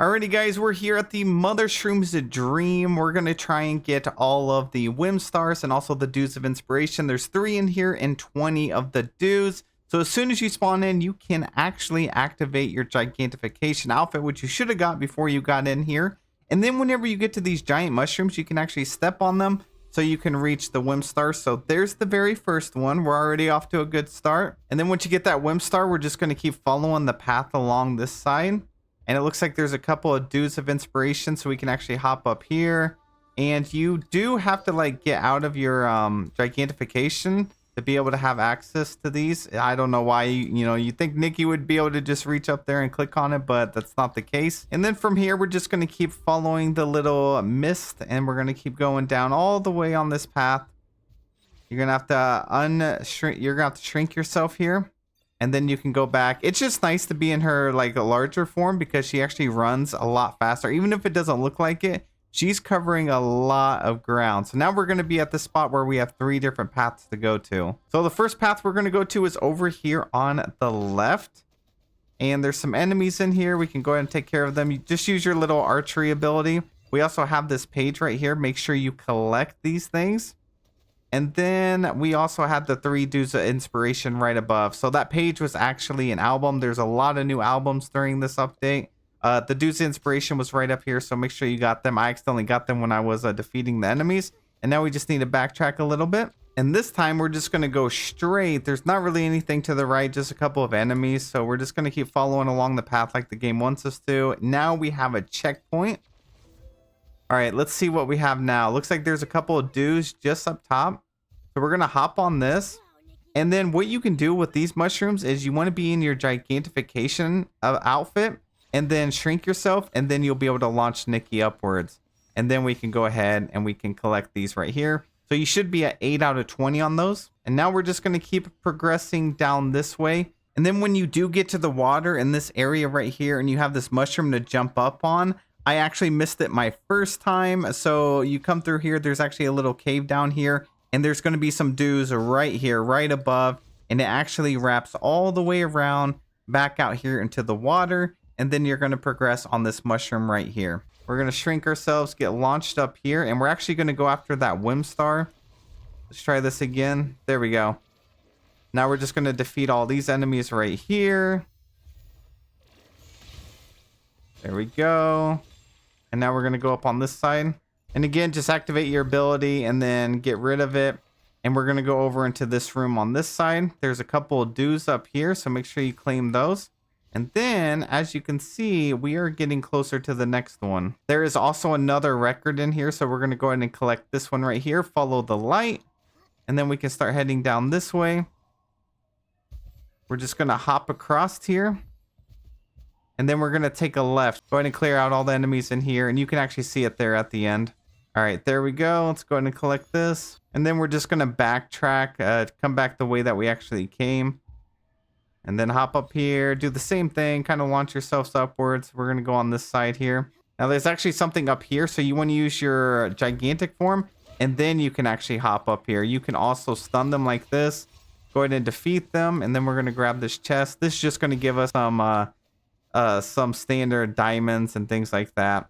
Alrighty guys, we're here at the Mothershroom's Dream. We're going to try and get all of the Whimstars and also the Dews of Inspiration. There's 3 in here and 20 of the Dews. So as soon as you spawn in, you can actually activate your Gigantification outfit, which you should have got before you got in here. And then whenever you get to these giant mushrooms, you can actually step on them so you can reach the Whimstar. So there's the very first one. We're already off to a good start. And then once you get that Whimstar, we're just going to keep following the path along this side. And it looks like there's a couple of Dews of Inspiration, so we can actually hop up here. And you do have to like get out of your Gigantification to be able to have access to these. I don't know why, you think Nikki would be able to just reach up there and click on it, but that's not the case. And then from here, we're just going to keep following the little mist, and we're going to keep going down all the way on this path. You're going to have to shrink yourself here. And then you can go back. It's just nice to be in her like a larger form because she actually runs a lot faster. Even if it doesn't look like it, she's covering a lot of ground. So now we're going to be at the spot where we have 3 different paths to go to. So the first path we're going to go to is over here on the left. And there's some enemies in here. We can go ahead and take care of them. You just use your little archery ability. We also have this page right here. Make sure you collect these things. And then we also had the 3 Dews of Inspiration right above. So that page was actually an album. There's a lot of new albums during this update. The Dews of Inspiration was right up here, so make sure you got them. I accidentally got them when I was defeating the enemies. And now we just need to backtrack a little bit. And this time we're just going to go straight. There's not really anything to the right, just a couple of enemies. So we're just going to keep following along the path like the game wants us to. Now we have a checkpoint. All right, let's see what we have now. Looks like there's a couple of Dews just up top. So we're going to hop on this. And then what you can do with these mushrooms is you want to be in your Gigantification outfit and then shrink yourself. And then you'll be able to launch Nikki upwards. And then we can go ahead and we can collect these right here. So you should be at 8 out of 20 on those. And now we're just going to keep progressing down this way. And then when you do get to the water in this area right here and you have this mushroom to jump up on, I actually missed it my first time. So you come through here. There's actually a little cave down here. And there's going to be some Dews right here, right above. And it actually wraps all the way around back out here into the water. And then you're going to progress on this mushroom right here. We're going to shrink ourselves, get launched up here. And we're actually going to go after that Whimstar. Let's try this again. There we go. Now we're just going to defeat all these enemies right here. There we go. And now we're going to go up on this side. And again, just activate your ability and then get rid of it. And we're going to go over into this room on this side. There's a couple of Dews up here, so make sure you claim those. And then, as you can see, we are getting closer to the next one. There is also another record in here, so we're going to go ahead and collect this one right here. Follow the light. And then we can start heading down this way. We're just going to hop across here. And then we're going to take a left. Go ahead and clear out all the enemies in here. And you can actually see it there at the end. All right, there we go. Let's go ahead and collect this. And then we're just going to backtrack, come back the way that we actually came. And then hop up here, do the same thing, kind of launch yourselves upwards. We're going to go on this side here. Now there's actually something up here. So you want to use your gigantic form. And then you can actually hop up here. You can also stun them like this. Go ahead and defeat them. And then we're going to grab this chest. This is just going to give us some standard diamonds and things like that.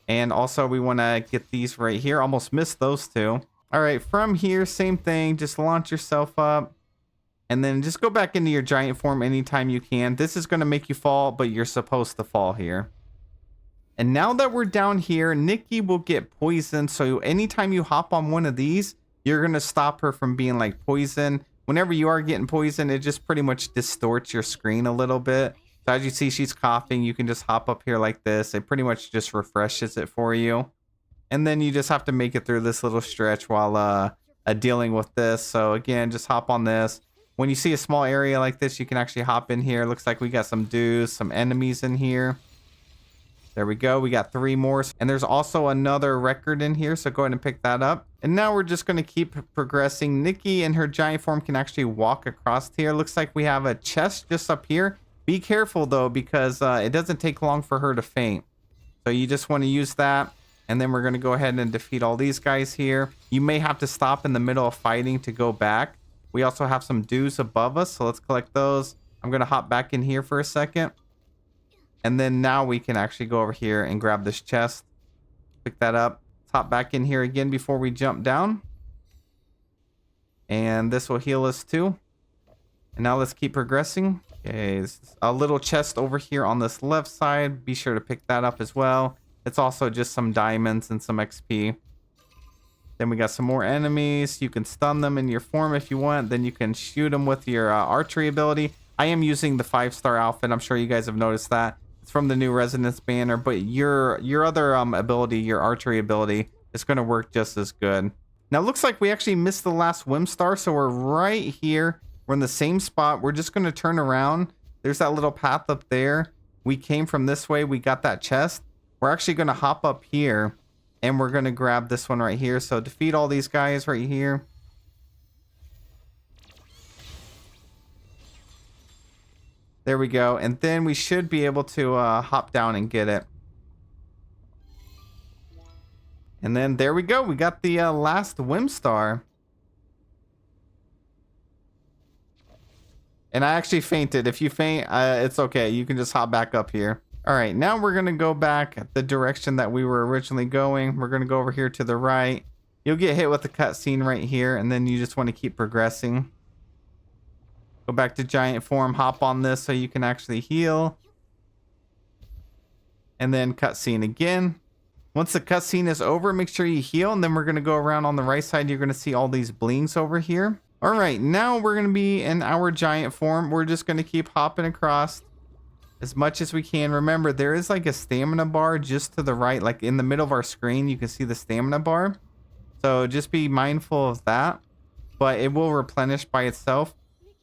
And also we want to get these right here. Almost missed those 2. All right, from here, same thing. Just launch yourself up. And then just go back into your giant form anytime you can. This is going to make you fall, but you're supposed to fall here. And now that we're down here, Nikki will get poisoned. So anytime you hop on one of these, you're going to stop her from being like poisoned. Whenever you are getting poisoned, it just pretty much distorts your screen a little bit. So as you see, she's coughing. You can just hop up here like this. It pretty much just refreshes it for you. And then you just have to make it through this little stretch while dealing with this. So again, just hop on this. When you see a small area like this, you can actually hop in here. Looks like we got some Dews, some enemies in here. There we go. We got 3 more. And there's also another record in here. So go ahead and pick that up. And now we're just going to keep progressing. Nikki in her giant form can actually walk across here. Looks like we have a chest just up here. Be careful though, because it doesn't take long for her to faint. So you just want to use that. And then we're going to go ahead and defeat all these guys here. You may have to stop in the middle of fighting to go back. We also have some Dews above us. So let's collect those. I'm going to hop back in here for a second. And then now we can actually go over here and grab this chest. Pick that up. Let's hop back in here again before we jump down. And this will heal us too. And now let's keep progressing. Okay, there's a little chest over here on this left side. Be sure to pick that up as well. It's also just some diamonds and some XP. Then we got some more enemies. You can stun them in your form if you want. Then you can shoot them with your archery ability. I am using the 5-star outfit. I'm sure you guys have noticed that. It's from the new Resonance banner. But your other ability, your archery ability, is going to work just as good. Now, it looks like we actually missed the last Whimstar. So we're right here. We're in the same spot. We're just going to turn around. There's that little path up there. We came from this way. We got that chest. We're actually going to hop up here. And we're going to grab this one right here. So defeat all these guys right here. There we go. And then we should be able to hop down and get it. And then there we go. We got the last Whimstar. And I actually fainted. If you faint, it's okay. You can just hop back up here. All right, now we're going to go back the direction that we were originally going. We're going to go over here to the right. You'll get hit with the cutscene right here, and then you just want to keep progressing. Go back to giant form, hop on this so you can actually heal. And then cutscene again. Once the cutscene is over, make sure you heal, and then we're going to go around on the right side. You're going to see all these blings over here. All right, now we're going to be in our giant form. We're just going to keep hopping across as much as we can. Remember, there is like a stamina bar just to the right, like in the middle of our screen. You can see the stamina bar. So just be mindful of that. But it will replenish by itself.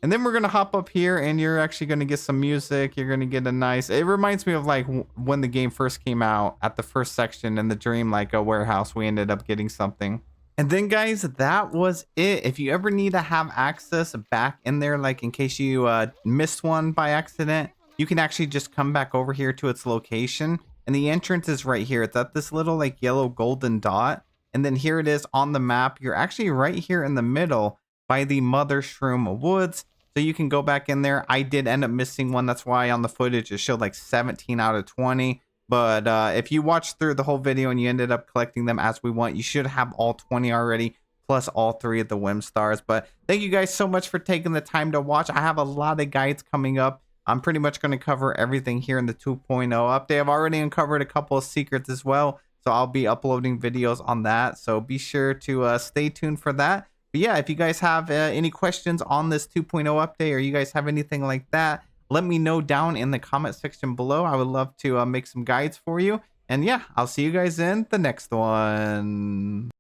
And then we're going to hop up here and you're actually going to get some music. You're going to get a nice... It reminds me of like when the game first came out at the first section in the dream, like a warehouse. We ended up getting something. And then guys, that was it. If you ever need to have access back in there, like in case you missed one by accident, you can actually just come back over here to its location. And the entrance is right here. It's at this little like yellow golden dot. And then here it is on the map. You're actually right here in the middle by the Mothershroom woods. So you can go back in there. I did end up missing one. That's why on the footage it showed like 17 out of 20. But if you watched through the whole video and you ended up collecting them as we want, you should have all 20 already, plus all 3 of the Whimstars. But thank you guys so much for taking the time to watch. I have a lot of guides coming up. I'm pretty much going to cover everything here in the 2.0 update. I've already uncovered a couple of secrets as well, so I'll be uploading videos on that. So be sure to stay tuned for that. But yeah, if you guys have any questions on this 2.0 update, or you guys have anything like that, let me know down in the comment section below. I would love to make some guides for you. And yeah, I'll see you guys in the next one.